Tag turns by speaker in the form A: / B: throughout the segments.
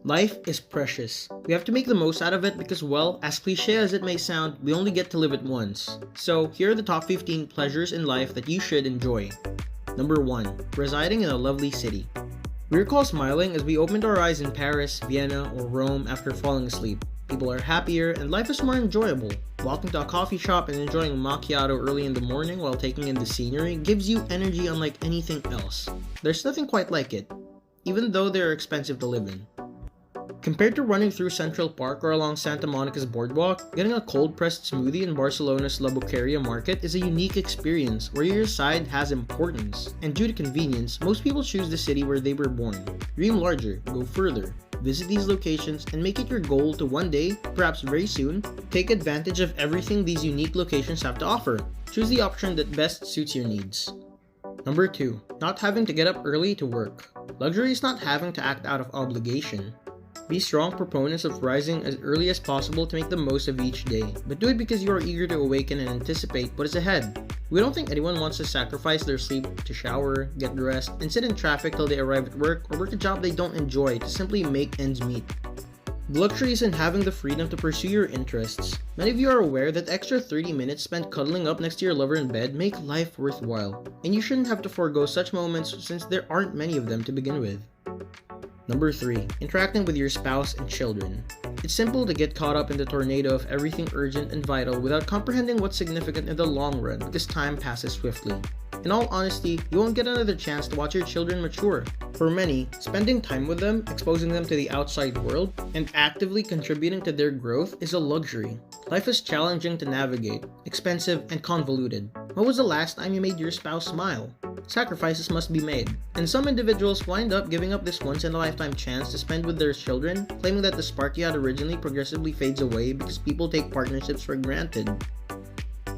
A: Life is precious. We have to make the most out of it because, well, as cliche as it may sound, we only get to live it once. So, here are the top 15 pleasures in life that you should enjoy. Number 1. Residing in a lovely city. We recall smiling as we opened our eyes in Paris, Vienna, or Rome after falling asleep. People are happier and life is more enjoyable. Walking to a coffee shop and enjoying a macchiato early in the morning while taking in the scenery gives you energy unlike anything else. There's nothing quite like it, even though they're expensive to live in. Compared to running through Central Park or along Santa Monica's boardwalk, getting a cold-pressed smoothie in Barcelona's La Boqueria market is a unique experience where your side has importance. And due to convenience, most people choose the city where they were born. Dream larger, go further. Visit these locations and make it your goal to one day, perhaps very soon, take advantage of everything these unique locations have to offer. Choose the option that best suits your needs. Number 2. Not having to get up early to work. Luxury is not having to act out of obligation. Be strong proponents of rising as early as possible to make the most of each day, but do it because you are eager to awaken and anticipate what is ahead. We don't think anyone wants to sacrifice their sleep to shower, get dressed, and sit in traffic till they arrive at work or work a job they don't enjoy to simply make ends meet. The luxury is in having the freedom to pursue your interests. Many of you are aware that extra 30 minutes spent cuddling up next to your lover in bed make life worthwhile, and you shouldn't have to forego such moments since there aren't many of them to begin with. Number 3. Interacting with your spouse and children. It's simple to get caught up in the tornado of everything urgent and vital without comprehending what's significant in the long run because time passes swiftly. In all honesty, you won't get another chance to watch your children mature. For many, spending time with them, exposing them to the outside world, and actively contributing to their growth is a luxury. Life is challenging to navigate, expensive, and convoluted. When was the last time you made your spouse smile? Sacrifices must be made, and some individuals wind up giving up this once-in-a-lifetime chance to spend with their children, claiming that the spark you had originally progressively fades away because people take partnerships for granted.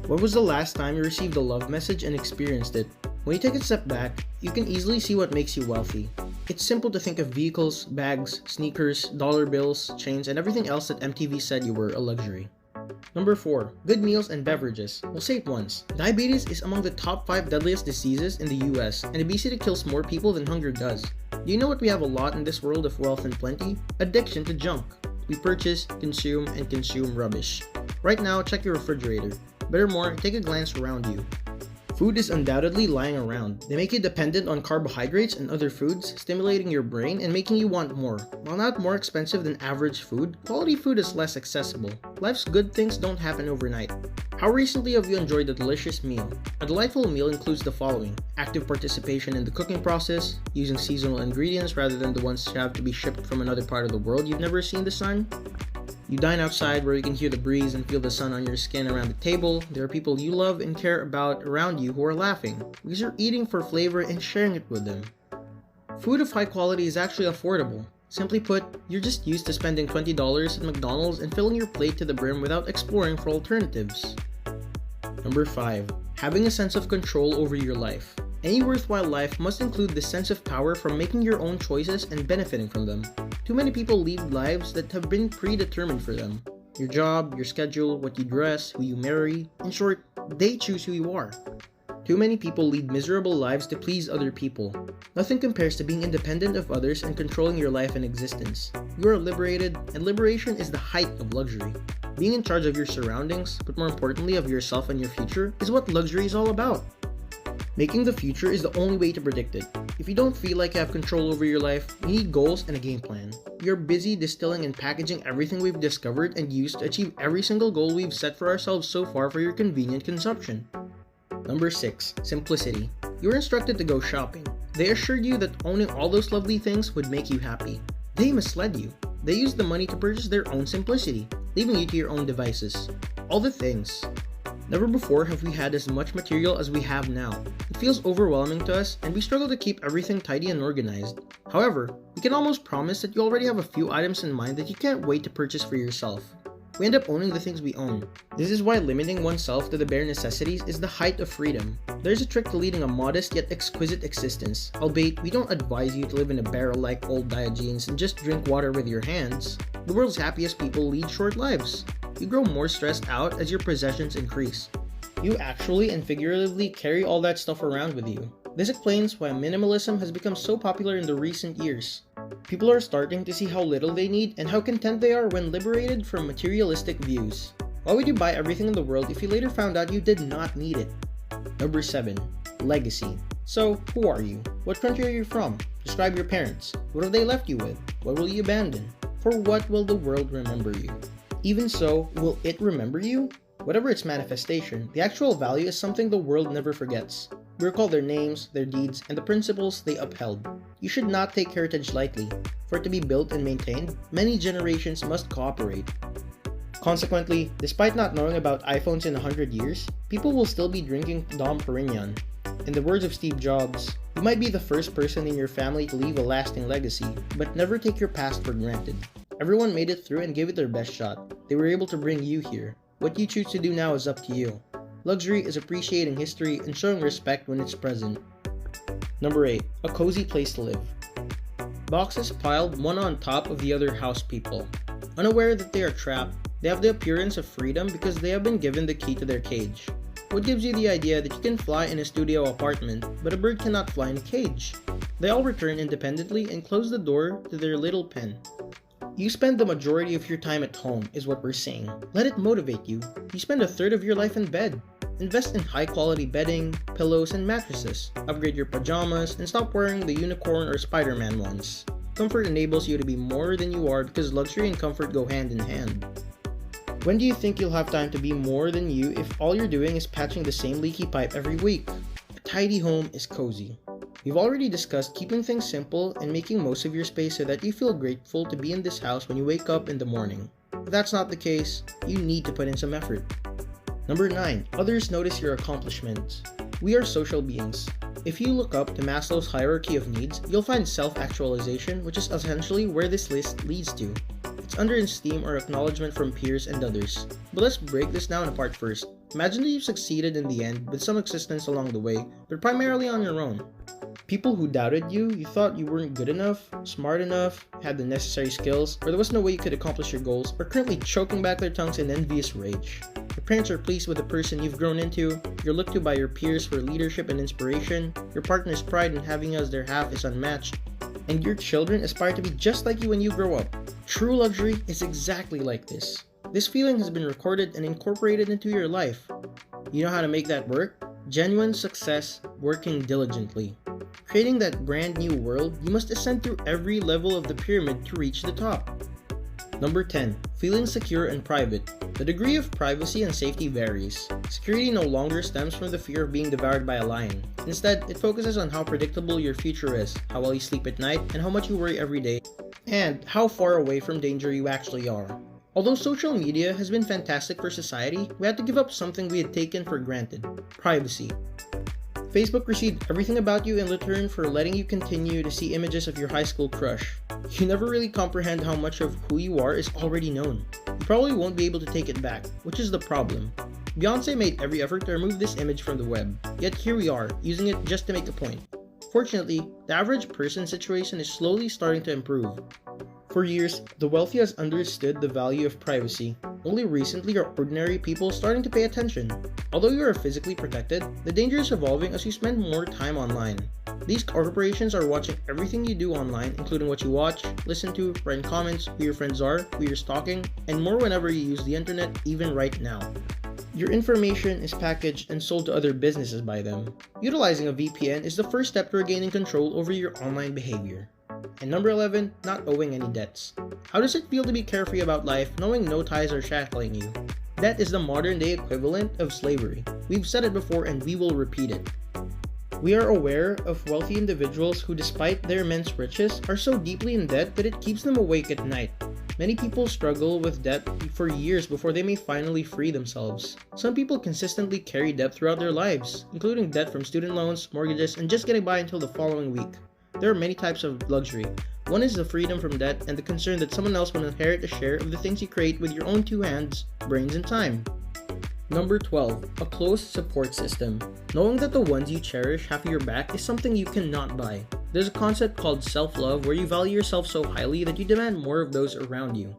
A: When was the last time you received a love message and experienced it? When you take a step back, you can easily see what makes you wealthy. It's simple to think of vehicles, bags, sneakers, dollar bills, chains, and everything else that MTV said you were a luxury. Number 4. Good meals and beverages. We'll say it once. Diabetes is among the top 5 deadliest diseases in the US, and obesity kills more people than hunger does. Do you know what we have a lot in this world of wealth and plenty? Addiction to junk. We purchase, consume, and consume rubbish. Right now, check your refrigerator. Better more, take a glance around you. Food is undoubtedly lying around. They make you dependent on carbohydrates and other foods, stimulating your brain and making you want more. While not more expensive than average food, quality food is less accessible. Life's good things don't happen overnight. How recently have you enjoyed a delicious meal? A delightful meal includes the following: active participation in the cooking process, using seasonal ingredients rather than the ones that have to be shipped from another part of the world you've never seen the sun. You dine outside where you can hear the breeze and feel the sun on your skin around the table. There are people you love and care about around you who are laughing because you're eating for flavor and sharing it with them. Food of high quality is actually affordable. Simply put, you're just used to spending $20 at McDonald's and filling your plate to the brim without exploring for alternatives. Number 5. Having a sense of control over your life. Any worthwhile life must include the sense of power from making your own choices and benefiting from them. Too many people lead lives that have been predetermined for them. Your job, your schedule, what you dress, who you marry. In short, they choose who you are. Too many people lead miserable lives to please other people. Nothing compares to being independent of others and controlling your life and existence. You are liberated, and liberation is the height of luxury. Being in charge of your surroundings, but more importantly of yourself and your future, is what luxury is all about. Making the future is the only way to predict it. If you don't feel like you have control over your life, you need goals and a game plan. We are busy distilling and packaging everything we've discovered and used to achieve every single goal we've set for ourselves so far for your convenient consumption. Number 6. Simplicity. You were instructed to go shopping. They assured you that owning all those lovely things would make you happy. They misled you. They used the money to purchase their own simplicity, leaving you to your own devices. All the things. Never before have we had as much material as we have now. It feels overwhelming to us, and we struggle to keep everything tidy and organized. However, we can almost promise that you already have a few items in mind that you can't wait to purchase for yourself. We end up owning the things we own. This is why limiting oneself to the bare necessities is the height of freedom. There's a trick to leading a modest yet exquisite existence, albeit we don't advise you to live in a barrel like old Diogenes and just drink water with your hands. The world's happiest people lead short lives. You grow more stressed out as your possessions increase. You actually and figuratively carry all that stuff around with you. This explains why minimalism has become so popular in the recent years. People are starting to see how little they need and how content they are when liberated from materialistic views. Why would you buy everything in the world if you later found out you did not need it? Number 7. Legacy. So, who are you? What country are you from? Describe your parents. What have they left you with? What will you abandon? For what will the world remember you? Even so, will it remember you? Whatever its manifestation, the actual value is something the world never forgets. We recall their names, their deeds, and the principles they upheld. You should not take heritage lightly. For it to be built and maintained, many generations must cooperate. Consequently, despite not knowing about iPhones in 100 years, people will still be drinking Dom Perignon. In the words of Steve Jobs, you might be the first person in your family to leave a lasting legacy, but never take your past for granted. Everyone made it through and gave it their best shot. They were able to bring you here. What you choose to do now is up to you. Luxury is appreciating history and showing respect when it's present. Number 8. A cozy place to live. Boxes piled one on top of the other house people. Unaware that they are trapped, they have the appearance of freedom because they have been given the key to their cage. What gives you the idea that you can fly in a studio apartment, but a bird cannot fly in a cage? They all return independently and close the door to their little pen. You spend the majority of your time at home, is what we're saying. Let it motivate you. You spend a third of your life in bed. Invest in high-quality bedding, pillows, and mattresses. Upgrade your pajamas, and stop wearing the unicorn or Spider-Man ones. Comfort enables you to be more than you are because luxury and comfort go hand in hand. When do you think you'll have time to be more than you if all you're doing is patching the same leaky pipe every week? A tidy home is cozy. We've already discussed keeping things simple and making most of your space so that you feel grateful to be in this house when you wake up in the morning. If that's not the case, you need to put in some effort. Number 9. Others notice your accomplishments. We are social beings. If you look up to Maslow's hierarchy of needs, you'll find self-actualization, which is essentially where this list leads to. It's under esteem or acknowledgement from peers and others. But let's break this down apart first. Imagine that you've succeeded in the end with some assistance along the way, but primarily on your own. People who doubted you, you thought you weren't good enough, smart enough, had the necessary skills, or there was no way you could accomplish your goals, are currently choking back their tongues in envious rage. Your parents are pleased with the person you've grown into, you're looked to by your peers for leadership and inspiration, your partner's pride in having you as their half is unmatched, and your children aspire to be just like you when you grow up. True luxury is exactly like this. This feeling has been recorded and incorporated into your life. You know how to make that work? Genuine success, working diligently. Creating that brand new world, you must ascend through every level of the pyramid to reach the top. Number 10. Feeling secure and private. The degree of privacy and safety varies. Security no longer stems from the fear of being devoured by a lion. Instead, it focuses on how predictable your future is, how well you sleep at night, and how much you worry every day, and how far away from danger you actually are. Although social media has been fantastic for society, we had to give up something we had taken for granted: privacy. Facebook received everything about you in return for letting you continue to see images of your high school crush. You never really comprehend how much of who you are is already known. You probably won't be able to take it back, which is the problem. Beyoncé made every effort to remove this image from the web, yet here we are, using it just to make a point. Fortunately, the average person's situation is slowly starting to improve. For years, the wealthy has understood the value of privacy. Only recently are ordinary people starting to pay attention. Although you are physically protected, the danger is evolving as you spend more time online. These corporations are watching everything you do online, including what you watch, listen to, write in comments, who your friends are, who you're stalking, and more whenever you use the internet, even right now. Your information is packaged and sold to other businesses by them. Utilizing a VPN is the first step to regaining control over your online behavior. And number 11, not owing any debts. How does it feel to be carefree about life knowing no ties are shackling you? That is the modern day equivalent of slavery. We've said it before and we will repeat it. We are aware of wealthy individuals who, despite their immense riches, are so deeply in debt that it keeps them awake at night. Many people struggle with debt for years before they may finally free themselves. Some people consistently carry debt throughout their lives, including debt from student loans, mortgages, and just getting by until the following week. There are many types of luxury. One is the freedom from debt and the concern that someone else will inherit a share of the things you create with your own two hands, brains, and time. Number 12. A close support system. Knowing that the ones you cherish have your back is something you cannot buy. There's a concept called self-love where you value yourself so highly that you demand more of those around you.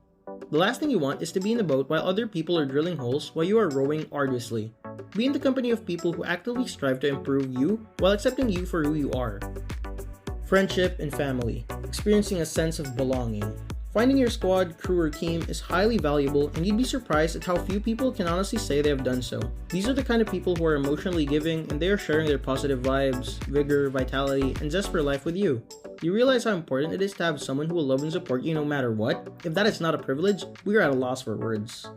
A: The last thing you want is to be in the boat while other people are drilling holes while you are rowing arduously. Be in the company of people who actively strive to improve you while accepting you for who you are. friendship, and family, experiencing a sense of belonging. Finding your squad, crew, or team is highly valuable, and you'd be surprised at how few people can honestly say they have done so. These are the kind of people who are emotionally giving, and they are sharing their positive vibes, vigor, vitality, and zest for life with you. You realize how important it is to have someone who will love and support you no matter what? If that is not a privilege, we are at a loss for words.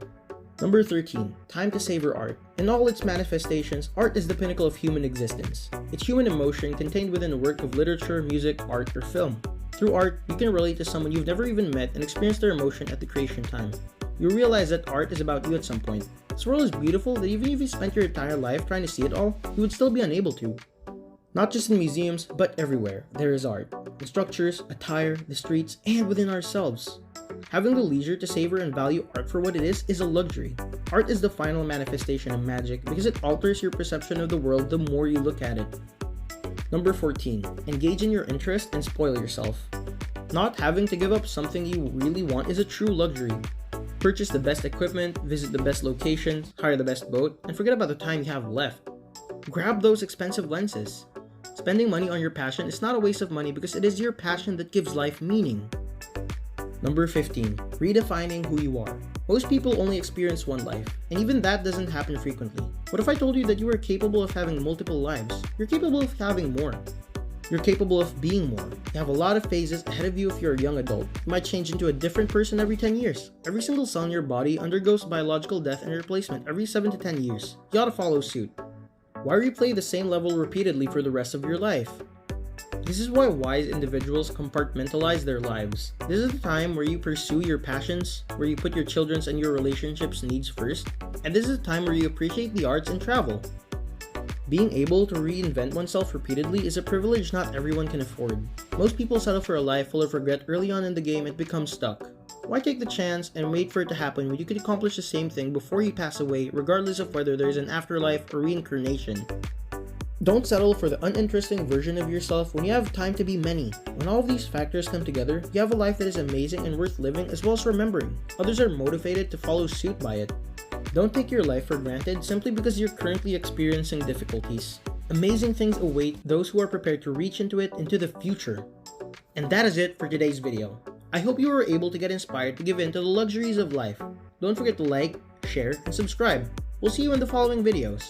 A: Number 13. Time to savor art. In all its manifestations, art is the pinnacle of human existence. It's human emotion contained within a work of literature, music, art, or film. Through art, you can relate to someone you've never even met and experience their emotion at the creation time. You realize that art is about you at some point. This world is beautiful that even if you spent your entire life trying to see it all, you would still be unable to. Not just in museums, but everywhere, there is art. In structures, attire, the streets, and within ourselves. Having the leisure to savor and value art for what it is a luxury. Art is the final manifestation of magic because it alters your perception of the world the more you look at it. Number 14. Engage in your interest and spoil yourself. Not having to give up something you really want is a true luxury. Purchase the best equipment, visit the best locations, hire the best boat, and forget about the time you have left. Grab those expensive lenses. Spending money on your passion is not a waste of money because it is your passion that gives life meaning. Number 15. Redefining who you are. Most people only experience one life, and even that doesn't happen frequently. What if I told you that you are capable of having multiple lives? You're capable of having more. You're capable of being more. You have a lot of phases ahead of you if you're a young adult. You might change into a different person every 10 years. Every single cell in your body undergoes biological death and replacement every 7 to 10 years. You ought to follow suit. Why replay the same level repeatedly for the rest of your life? This is why wise individuals compartmentalize their lives. This is the time where you pursue your passions, where you put your children's and your relationships' needs first, and this is the time where you appreciate the arts and travel. Being able to reinvent oneself repeatedly is a privilege not everyone can afford. Most people settle for a life full of regret early on in the game and become stuck. Why take the chance and wait for it to happen when you could accomplish the same thing before you pass away, regardless of whether there is an afterlife or reincarnation? Don't settle for the uninteresting version of yourself when you have time to be many. When all of these factors come together, you have a life that is amazing and worth living as well as remembering. Others are motivated to follow suit by it. Don't take your life for granted simply because you're currently experiencing difficulties. Amazing things await those who are prepared to reach into it into the future. And that is it for today's video. I hope you were able to get inspired to give in to the luxuries of life. Don't forget to like, share, and subscribe. We'll see you in the following videos.